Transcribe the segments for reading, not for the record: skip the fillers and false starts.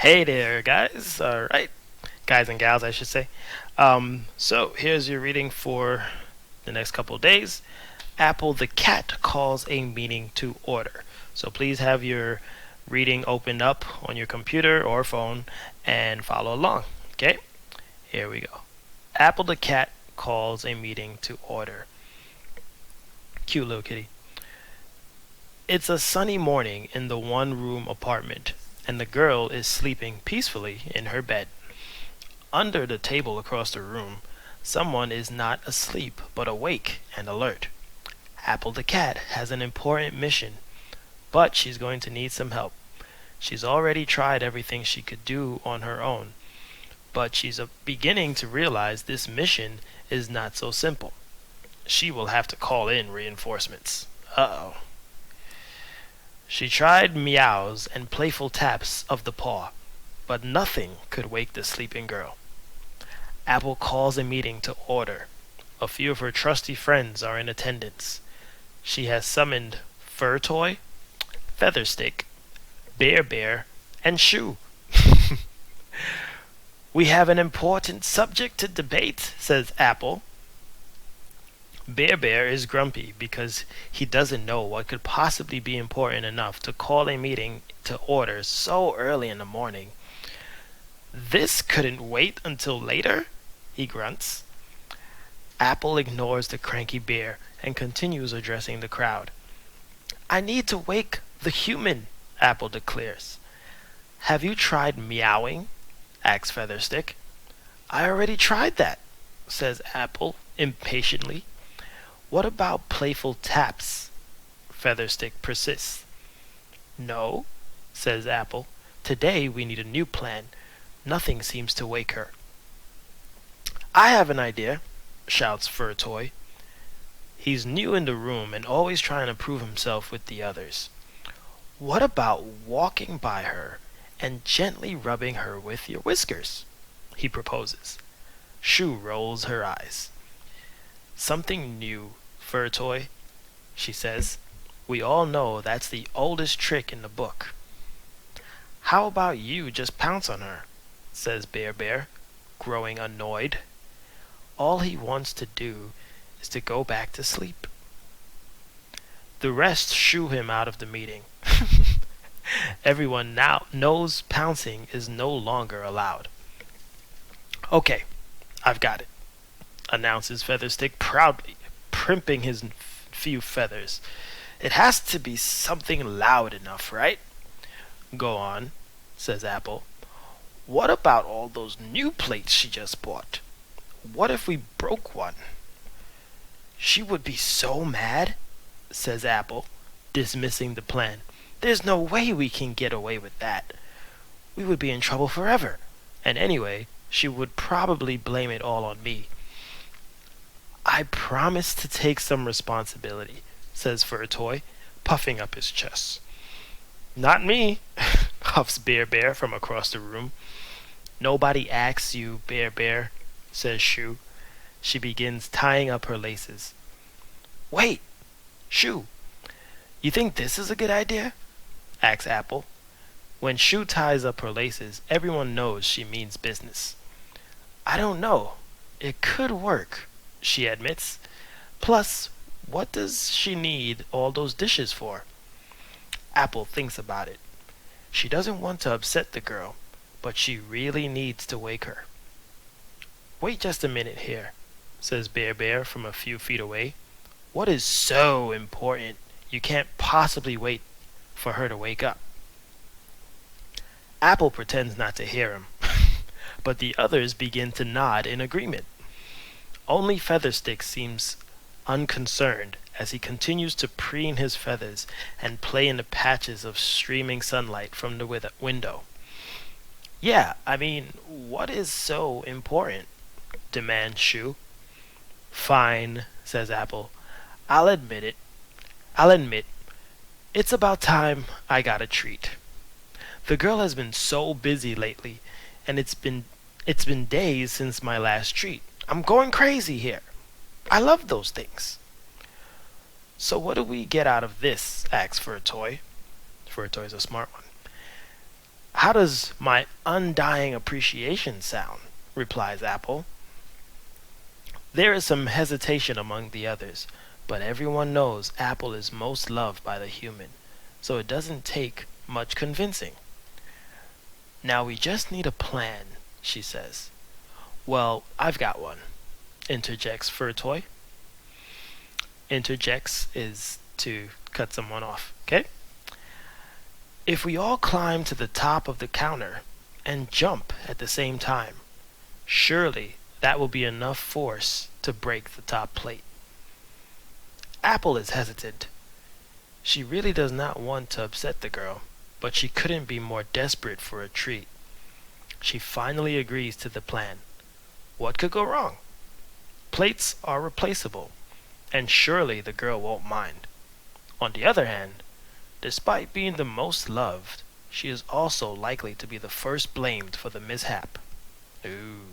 Hey there, guys. All right, guys and gals, I should say. So here's your reading for the next couple of days. Apple the cat calls a meeting to order. So please have your reading opened up on your computer or phone and follow along. Okay, here we go. Apple the cat calls a meeting to order. Cute little kitty. It's a sunny morning in the one room apartment, and the girl is sleeping peacefully in her bed. Under the table across the room, someone is not asleep but awake and alert. Apple the cat has an important mission, but she's going to need some help. She's already tried everything she could do on her own, but she's beginning to realize this mission is not so simple. She will have to call in reinforcements. Uh oh. She tried meows and playful taps of the paw, but nothing could wake the sleeping girl. Apple calls a meeting to order. A few of her trusty friends are in attendance. She has summoned Fur Toy, Featherstick, Bear Bear, and Shoe. We have an important subject to debate, says Apple. Bear Bear is grumpy because he doesn't know what could possibly be important enough to call a meeting to order so early in the morning. This couldn't wait until later, he grunts. Apple ignores the cranky bear and continues addressing the crowd. I need to wake the human, Apple declares. Have you tried meowing? Asks Featherstick. I already tried that, says Apple impatiently. What about playful taps? Featherstick persists. No, says Apple. Today we need a new plan. Nothing seems to wake her. I have an idea, shouts Fur Toy. He's new in the room and always trying to prove himself with the others. What about walking by her and gently rubbing her with your whiskers? He proposes. Shoe rolls her eyes. Something new, Fur Toy, she says. We all know that's the oldest trick in the book. How about you just pounce on her, says Bear Bear, growing annoyed. All he wants to do is to go back to sleep. The rest shoo him out of the meeting. Everyone now knows pouncing is no longer allowed. Okay, I've got it, announces Featherstick proudly, primping his few feathers. It has to be something loud enough, right? Go on, says Apple. What about all those new plates she just bought? What if we broke one? She would be so mad, says Apple, dismissing the plan. There's no way we can get away with that. We would be in trouble forever. And anyway, she would probably blame it all on me. I promise to take some responsibility, says Fur Toy, puffing up his chest. Not me, huffs Bear Bear from across the room. Nobody asks you, Bear Bear, says Shoe. She begins tying up her laces. Wait, Shoe, you think this is a good idea? Asks Apple. When Shoe ties up her laces, everyone knows she means business. I don't know. It could work, she admits. Plus, what does she need all those dishes for? Apple thinks about it. She doesn't want to upset the girl, but she really needs to wake her. Wait just a minute here, says Bear Bear from a few feet away. What is so important you can't possibly wait for her to wake up? Apple pretends not to hear him, but the others begin to nod in agreement. Only Featherstick seems unconcerned as he continues to preen his feathers and play in the patches of streaming sunlight from the window. Yeah, I mean, what is so important? Demands Shoe. Fine, says Apple. I'll admit it. I'll admit, it's about time I got a treat. The girl has been so busy lately, and it's been days since my last treat. I'm going crazy here. I love those things. So what do we get out of this? Asks Fur Toy. Fur Toy's a smart one. How does my undying appreciation sound? Replies Apple. There is some hesitation among the others, but everyone knows Apple is most loved by the human, so it doesn't take much convincing. Now we just need a plan, she says. Well, I've got one, interjects Furtoy. Interjects is to cut someone off, okay? If we all climb to the top of the counter and jump at the same time, surely that will be enough force to break the top plate. Apple is hesitant. She really does not want to upset the girl, but she couldn't be more desperate for a treat. She finally agrees to the plan. What could go wrong? Plates are replaceable, and surely the girl won't mind. On the other hand, despite being the most loved, she is also likely to be the first blamed for the mishap. Ooh.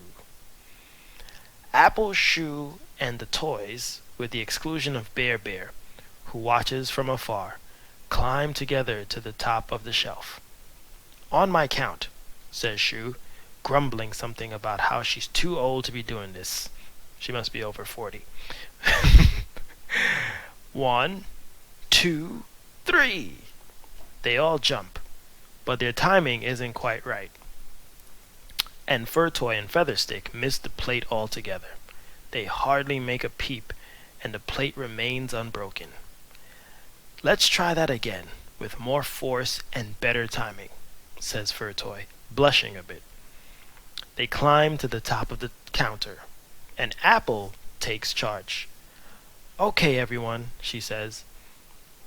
Apple, Shoe, and the toys, with the exclusion of Bear Bear, who watches from afar, climb together to the top of the shelf. On my count, says Shoe, grumbling something about how she's too old to be doing this. She must be over 40. 1, 2, 3. They all jump, but their timing isn't quite right. And Furtoy and Featherstick miss the plate altogether. They hardly make a peep, and the plate remains unbroken. Let's try that again, with more force and better timing, says Furtoy, blushing a bit. They climb to the top of the counter, and Apple takes charge. Okay, everyone, she says.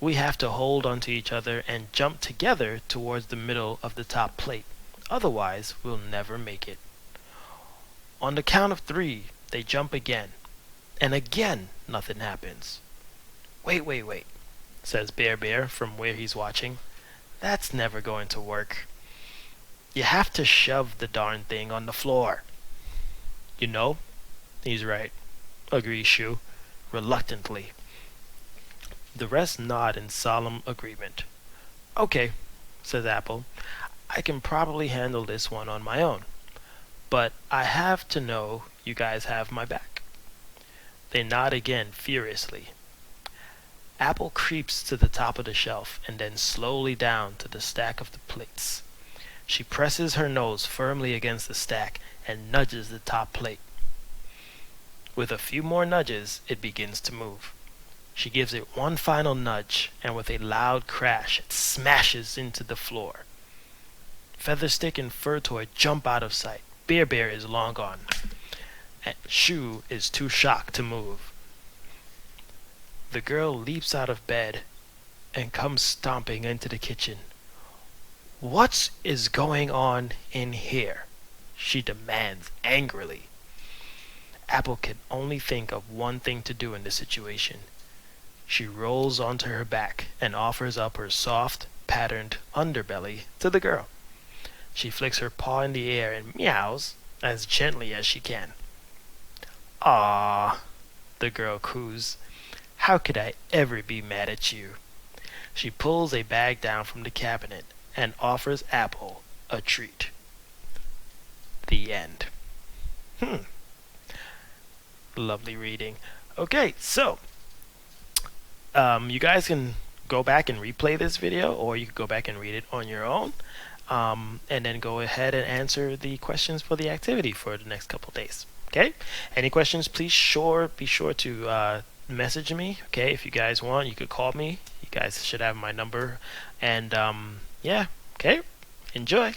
We have to hold onto each other and jump together towards the middle of the top plate. Otherwise, we'll never make it. On the count of 3, they jump again. And again, nothing happens. Wait, says Bear Bear from where he's watching. That's never going to work. You have to shove the darn thing on the floor. You know, he's right, agrees Shoe, reluctantly. The rest nod in solemn agreement. Okay, says Apple. I can probably handle this one on my own. But I have to know you guys have my back. They nod again furiously. Apple creeps to the top of the shelf and then slowly down to the stack of the plates. She presses her nose firmly against the stack and nudges the top plate. With a few more nudges, it begins to move. She gives it one final nudge, and with a loud crash, it smashes into the floor. Featherstick and Furtoy jump out of sight. Bear Bear is long gone, and Shoe is too shocked to move. The girl leaps out of bed and comes stomping into the kitchen. What is going on in here? She demands angrily. Apple can only think of one thing to do in this situation. She rolls onto her back and offers up her soft, patterned underbelly to the girl. She flicks her paw in the air and meows as gently as she can. "Ah," the girl coos. "How could I ever be mad at you?" She pulls a bag down from the cabinet and offers Apple a treat. The end. Lovely reading. Okay, so you guys can go back and replay this video, or you can go back and read it on your own, and then go ahead and answer the questions for the activity for the next couple days. Okay? Any questions, please be sure to message me. Okay? If you guys want, you could call me. You guys should have my number. And yeah, okay? Enjoy.